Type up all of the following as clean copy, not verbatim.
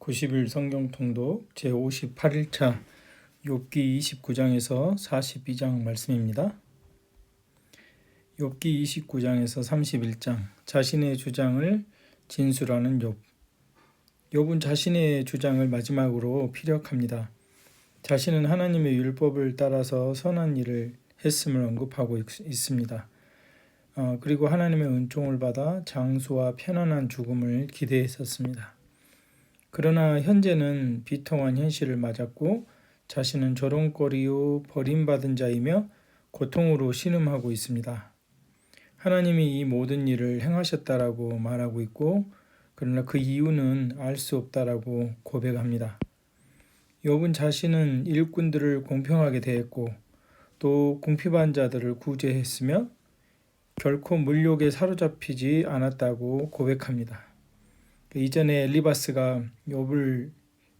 90일 성경 통독 제58일차 욥기 29장에서 42장 말씀입니다. 욥기 29장에서 31장 자신의 주장을 진술하는 욥. 욥은 자신의 주장을 마지막으로 피력합니다. 자신은 하나님의 율법을 따라서 선한 일을 했음을 언급하고 있습니다. 그리고 하나님의 은총을 받아 장수와 편안한 죽음을 기대했었습니다. 그러나 현재는 비통한 현실을 맞았고 자신은 조롱거리요 버림받은 자이며 고통으로 신음하고 있습니다. 하나님이 이 모든 일을 행하셨다라고 말하고 있고 그러나 그 이유는 알 수 없다라고 고백합니다. 욥은 자신은 일꾼들을 공평하게 대했고 또 궁핍한 자들을 구제했으며 결코 물욕에 사로잡히지 않았다고 고백합니다. 이전에 엘리바스가 욥을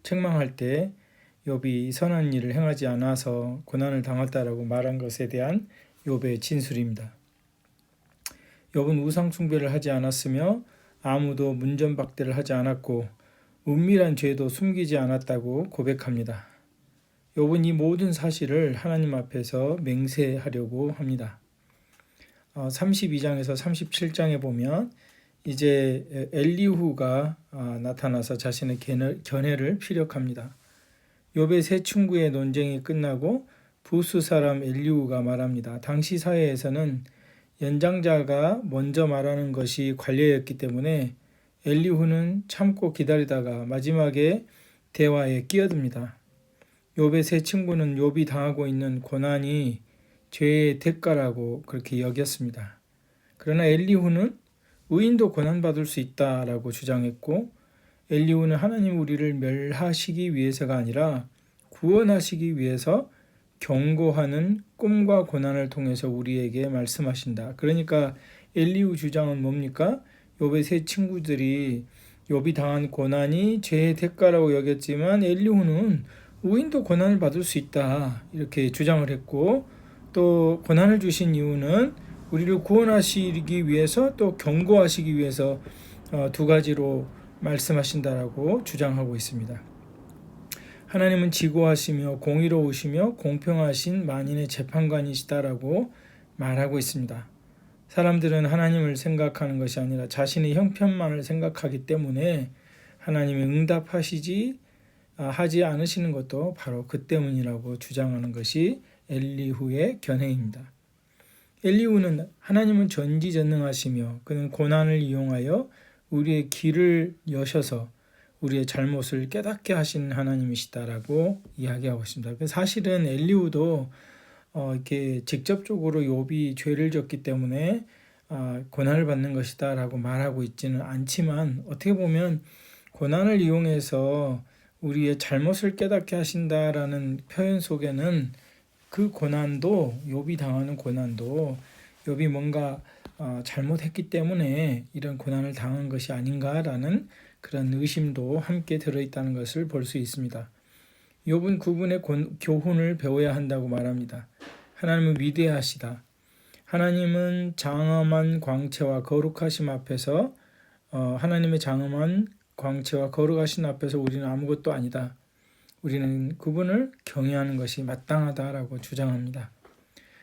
책망할 때 욥이 선한 일을 행하지 않아서 고난을 당했다라고 말한 것에 대한 욥의 진술입니다. 욥은 우상 숭배를 하지 않았으며 아무도 문전박대를 하지 않았고 은밀한 죄도 숨기지 않았다고 고백합니다. 욥은 이 모든 사실을 하나님 앞에서 맹세하려고 합니다. 32장에서 37장에 보면 이제 엘리후가 나타나서 자신의 견해를 피력합니다. 욥의 세 친구의 논쟁이 끝나고 부스 사람 엘리후가 말합니다. 당시 사회에서는 연장자가 먼저 말하는 것이 관례였기 때문에 엘리후는 참고 기다리다가 마지막에 대화에 끼어듭니다. 욥의 세 친구는 욥이 당하고 있는 고난이 죄의 대가라고 그렇게 여겼습니다. 그러나 엘리후는 의인도 고난받을 수 있다라고 주장했고 엘리후는 하나님 우리를 멸하시기 위해서가 아니라 구원하시기 위해서 경고하는 꿈과 고난을 통해서 우리에게 말씀하신다. 그러니까 엘리후 주장은 뭡니까? 욥의 세 친구들이 욥이 당한 고난이 죄의 대가라고 여겼지만 엘리후는 의인도 고난을 받을 수 있다 이렇게 주장을 했고 또 고난을 주신 이유는 우리를 구원하시기 위해서 또 경고하시기 위해서 두 가지로 말씀하신다라고 주장하고 있습니다. 하나님은 지고하시며 공의로우시며 공평하신 만인의 재판관이시다라고 말하고 있습니다. 사람들은 하나님을 생각하는 것이 아니라 자신의 형편만을 생각하기 때문에 하나님이 응답하시지 하지 않으시는 것도 바로 그 때문이라고 주장하는 것이 엘리후의 견해입니다. 엘리후는 하나님은 전지전능하시며 그는 고난을 이용하여 우리의 길을 여셔서 우리의 잘못을 깨닫게 하신 하나님이시다라고 이야기하고 있습니다. 사실은 엘리후도 이렇게 직접적으로 욥이 죄를 졌기 때문에 고난을 받는 것이다라고 말하고 있지는 않지만 어떻게 보면 고난을 이용해서 우리의 잘못을 깨닫게 하신다라는 표현 속에는 그 고난도 욥이 당하는 고난도 욥이 뭔가 잘못했기 때문에 이런 고난을 당한 것이 아닌가라는 그런 의심도 함께 들어있다는 것을 볼 수 있습니다. 욥은 그분의 교훈을 배워야 한다고 말합니다. 하나님은 위대하시다. 하나님은 장엄한 광채와 거룩하심 앞에서 하나님의 장엄한 광채와 거룩하신 앞에서 우리는 아무것도 아니다. 우리는 그분을 경외하는 것이 마땅하다라고 주장합니다.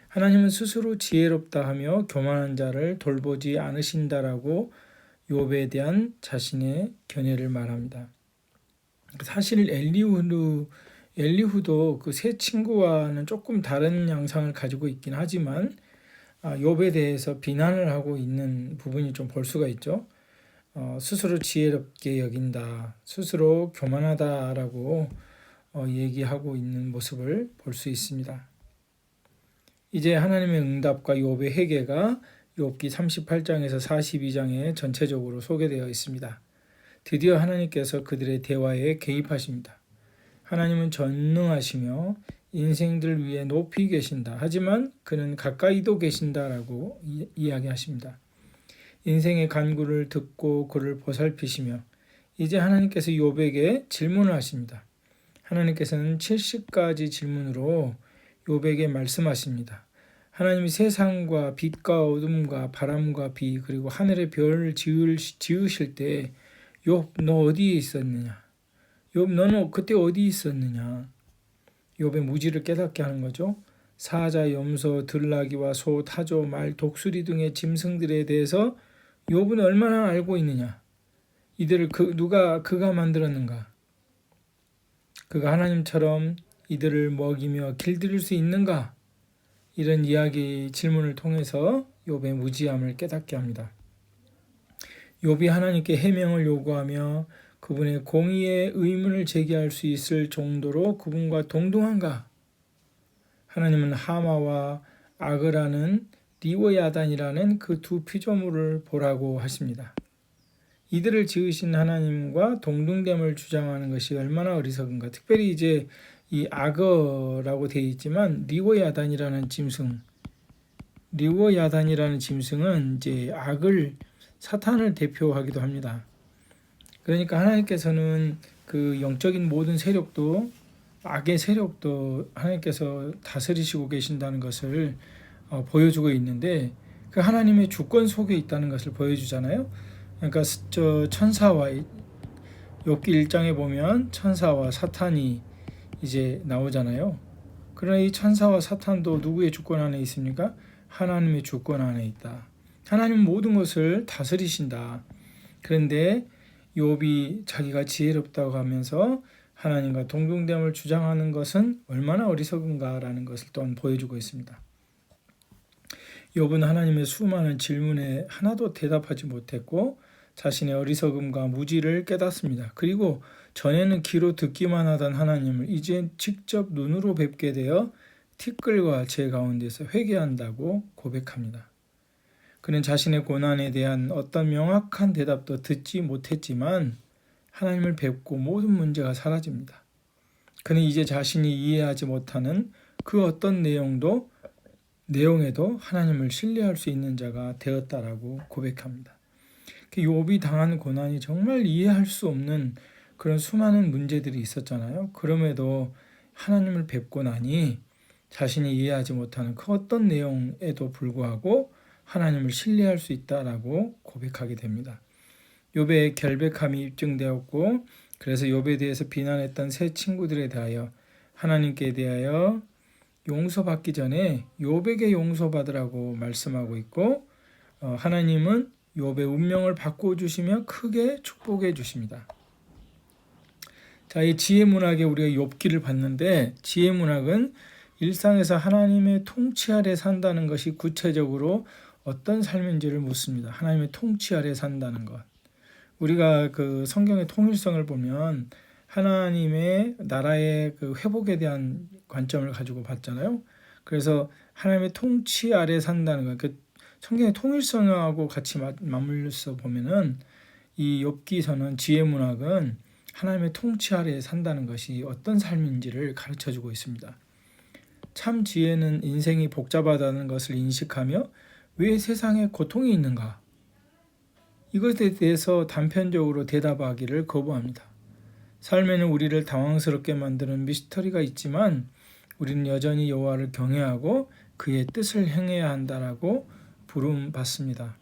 하나님은 스스로 지혜롭다 하며 교만한 자를 돌보지 않으신다라고 욥에 대한 자신의 견해를 말합니다. 사실 엘리후도 그 세 친구와는 조금 다른 양상을 가지고 있긴 하지만 욥에 대해서 비난을 하고 있는 부분이 좀 볼 수가 있죠. 스스로 지혜롭게 여긴다, 스스로 교만하다라고 얘기하고 있는 모습을 볼 수 있습니다. 이제 하나님의 응답과 욥의 회개가 욥기 38장에서 42장에 전체적으로 소개되어 있습니다. 드디어 하나님께서 그들의 대화에 개입하십니다. 하나님은 전능하시며 인생들 위에 높이 계신다. 하지만 그는 가까이도 계신다라고 이야기하십니다. 인생의 간구를 듣고 그를 보살피시며 이제 하나님께서 욥에게 질문을 하십니다. 하나님께서는 70가지 질문으로 욥에게 말씀하십니다. 하나님이 세상과 빛과 어둠과 바람과 비 그리고 하늘의 별을 지으실 때 욥 너 어디에 있었느냐? 욥 너는 그때 어디 있었느냐? 욥의 무지를 깨닫게 하는 거죠. 사자, 염소, 들나귀와 소, 타조, 말, 독수리 등의 짐승들에 대해서 욥은 얼마나 알고 있느냐? 이들을 그가 만들었는가? 그가 하나님처럼 이들을 먹이며 길들일 수 있는가? 이런 이야기 질문을 통해서 욥의 무지함을 깨닫게 합니다. 욥이 하나님께 해명을 요구하며 그분의 공의의 의문을 제기할 수 있을 정도로 그분과 동등한가? 하나님은 하마와 아그라는 리워야단이라는 그 두 피조물을 보라고 하십니다. 이들을 지으신 하나님과 동등됨을 주장하는 것이 얼마나 어리석은가. 특별히 이제 이 악어라고 되어 있지만 리워야단이라는 짐승은 이제 사탄을 대표하기도 합니다. 그러니까 하나님께서는 그 영적인 모든 세력도, 악의 세력도 하나님께서 다스리시고 계신다는 것을 보여주고 있는데, 그 하나님의 주권 속에 있다는 것을 보여주잖아요. 그러니까 천사와 욥기 1장에 보면 천사와 사탄이 이제 나오잖아요. 그러나 이 천사와 사탄도 누구의 주권 안에 있습니까? 하나님의 주권 안에 있다. 하나님은 모든 것을 다스리신다. 그런데 욥이 자기가 지혜롭다고 하면서 하나님과 동등됨을 주장하는 것은 얼마나 어리석은가라는 것을 또한 보여주고 있습니다. 욥은 하나님의 수많은 질문에 하나도 대답하지 못했고 자신의 어리석음과 무지를 깨닫습니다. 그리고 전에는 귀로 듣기만 하던 하나님을 이제 직접 눈으로 뵙게 되어 티끌과 재 가운데서 회개한다고 고백합니다. 그는 자신의 고난에 대한 어떤 명확한 대답도 듣지 못했지만 하나님을 뵙고 모든 문제가 사라집니다. 그는 이제 자신이 이해하지 못하는 그 어떤 내용에도 하나님을 신뢰할 수 있는 자가 되었다라고 고백합니다. 욥이 당한 고난이 정말 이해할 수 없는 그런 수많은 문제들이 있었잖아요. 그럼에도 하나님을 뵙고 나니 자신이 이해하지 못하는 그 어떤 내용에도 불구하고 하나님을 신뢰할 수 있다라고 고백하게 됩니다. 욥의 결백함이 입증되었고, 그래서 욥에 대해서 비난했던 세 친구들에 대하여 하나님께 대하여 용서받기 전에 욥에게 용서받으라고 말씀하고 있고, 하나님은 욥의 운명을 바꿔주시며 크게 축복해 주십니다. 자, 이 지혜 문학에 우리가 욥기를 봤는데, 지혜 문학은 일상에서 하나님의 통치 아래 산다는 것이 구체적으로 어떤 삶인지를 묻습니다. 하나님의 통치 아래 산다는 것. 우리가 그 성경의 통일성을 보면 하나님의 나라의 그 회복에 대한 관점을 가지고 봤잖아요. 그래서 하나님의 통치 아래 산다는 것, 그 성경의 통일성하고 같이 맞물려서 보면은 이 욥기서는 지혜 문학은 하나님의 통치 아래 산다는 것이 어떤 삶인지를 가르쳐주고 있습니다. 참 지혜는 인생이 복잡하다는 것을 인식하며 왜 세상에 고통이 있는가? 이것에 대해서 단편적으로 대답하기를 거부합니다. 삶에는 우리를 당황스럽게 만드는 미스터리가 있지만 우리는 여전히 여호와를 경외하고 그의 뜻을 행해야 한다라고 부름받습니다.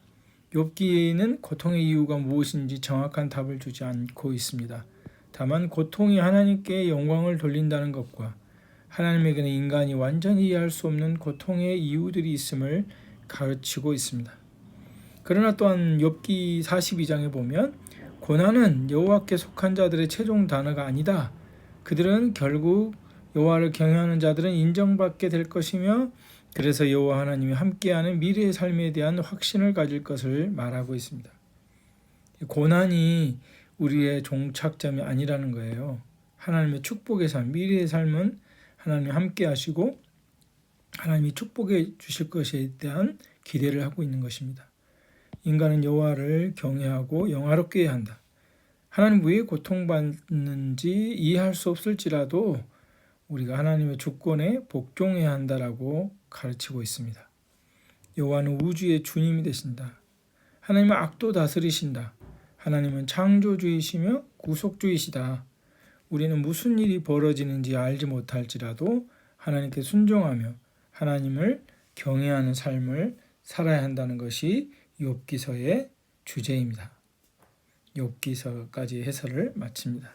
욥기에는 고통의 이유가 무엇인지 정확한 답을 주지 않고 있습니다. 다만 고통이 하나님께 영광을 돌린다는 것과 하나님에게는 인간이 완전히 이해할 수 없는 고통의 이유들이 있음을 가르치고 있습니다. 그러나 또한 욥기 42장에 보면 고난은 여호와께 속한 자들의 최종 단어가 아니다. 그들은 결국 여호와를 경외하는 자들은 인정받게 될 것이며 그래서 여호와 하나님이 함께하는 미래의 삶에 대한 확신을 가질 것을 말하고 있습니다. 고난이 우리의 종착점이 아니라는 거예요. 하나님의 축복의 삶, 미래의 삶은 하나님이 함께 하시고 하나님이 축복해 주실 것에 대한 기대를 하고 있는 것입니다. 인간은 여호와를 경외하고 영화롭게 해야 한다. 하나님 왜 고통받는지 이해할 수 없을지라도 우리가 하나님의 주권에 복종해야 한다라고 가르치고 있습니다. 여호와는 우주의 주님이 되신다. 하나님은 악도 다스리신다. 하나님은 창조주이시며 구속주이시다. 우리는 무슨 일이 벌어지는지 알지 못할지라도 하나님께 순종하며 하나님을 경외하는 삶을 살아야 한다는 것이 욥기서의 주제입니다. 욥기서까지 해설을 마칩니다.